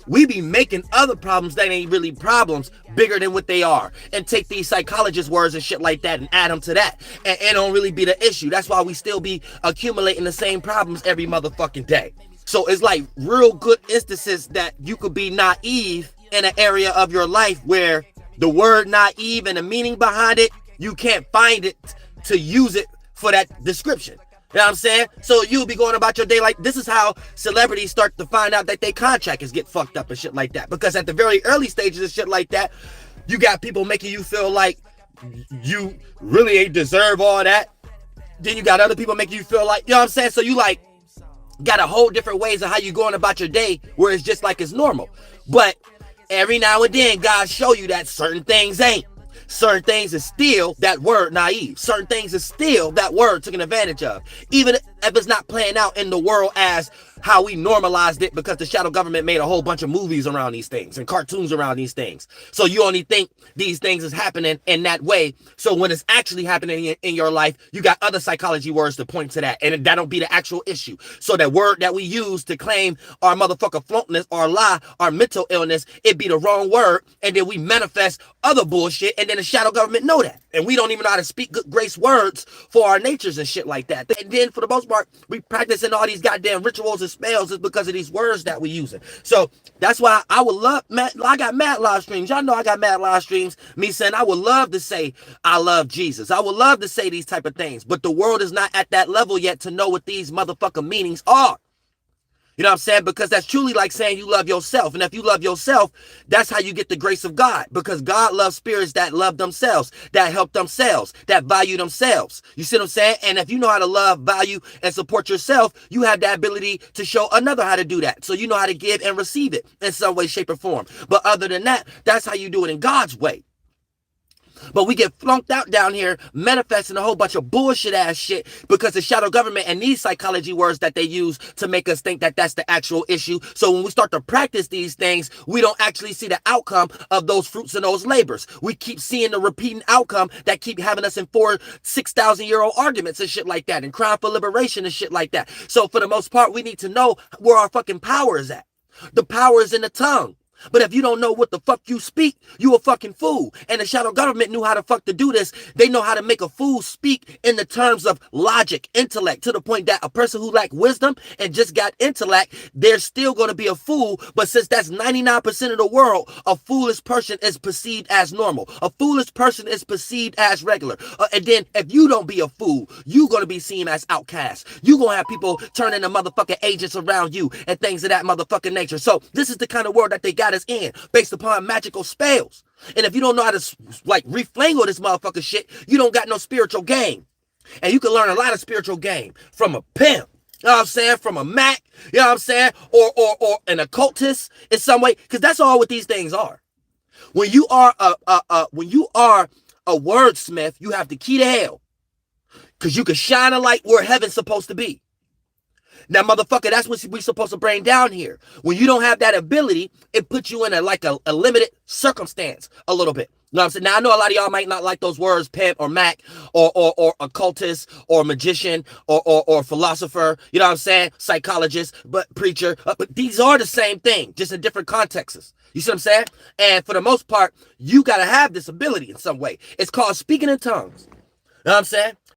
we be making other problems that ain't really problems bigger than what they are, and take these psychologist words and shit like that and add them to that, and it don't really be the issue. That's why we still be accumulating the same problems every motherfucking day. So it's like real good instances that you could be naive in an area of your life where the word naive and the meaning behind it, you can't find it to use it for that description. You know what I'm saying? So you'll be going about your day like this. Is how celebrities start to find out that their contracts get fucked up and shit like that. Because at the very early stages of shit like that, you got people making you feel like you really ain't deserve all that. Then you got other people making you feel like, you know what I'm saying? So you like got a whole different ways of how you going about your day where it's just like it's normal. But every now and then, God show you that certain things ain't. Certain things is still that word naive. Certain things is still that word taken advantage of. Even if it's not playing out in the world as how we normalized it, because the shadow government made a whole bunch of movies around these things and cartoons around these things. So you only think these things is happening in that way. So when it's actually happening in your life, you got other psychology words to point to that. And that don't be the actual issue. So that word that we use to claim our motherfucker flunkness, our lie, our mental illness, it be the wrong word. And then we manifest other bullshit. And then the shadow government know that. And we don't even know how to speak good grace words for our natures and shit like that. And then for the most part, we practicing all these goddamn rituals and spells is because of these words that we using. So that's why I would love, I got mad live streams. Y'all know I got mad live streams. Me saying I would love to say I love Jesus. I would love to say these type of things. But the world is not at that level yet to know what these motherfucking meanings are. You know what I'm saying? Because that's truly like saying you love yourself. And if you love yourself, that's how you get the grace of God. Because God loves spirits that love themselves, that help themselves, that value themselves. You see what I'm saying? And if you know how to love, value, and support yourself, you have the ability to show another how to do that. So you know how to give and receive it in some way, shape, or form. But other than that, that's how you do it in God's way. But we get flunked out down here manifesting a whole bunch of bullshit ass shit because the shadow government and these psychology words that they use to make us think that that's the actual issue. So when we start to practice these things, we don't actually see the outcome of those fruits and those labors. We keep seeing the repeating outcome that keep having us in 6,000-year-old arguments and shit like that, and crying for liberation and shit like that. So for the most part, we need to know where our fucking power is at. The power is in the tongue. But if you don't know what the fuck you speak, you a fucking fool. And the shadow government knew how to fuck to do this. They know how to make a fool speak in the terms of logic, intellect, to the point that a person who lack wisdom and just got intellect, they're still going to be a fool. But since that's 99% of the world, a foolish person is perceived as normal. A foolish person is perceived as regular. And then if you don't be a fool, you're going to be seen as outcast. You're going to have people turning the motherfucking agents around you and things of that motherfucking nature. So this is the kind of world that they got us in based upon magical spells. And if you don't know how to like reflangle this motherfucker shit, you don't got no spiritual game. And you can learn a lot of spiritual game from a pimp, you know what I'm saying, from a Mac, you know what I'm saying, or an occultist in some way, because that's all what these things are. When you are a wordsmith, you have the key to hell, because you can shine a light where heaven's supposed to be. Now, motherfucker, that's what we're supposed to bring down here. When you don't have that ability, it puts you in a limited circumstance a little bit. You know what I'm saying? Now, I know a lot of y'all might not like those words, pimp or Mac or occultist or magician or philosopher, you know what I'm saying? Psychologist, but preacher. But these are the same thing, just in different contexts. You see what I'm saying? And for the most part, you got to have this ability in some way. It's called speaking in tongues. You know what I'm saying?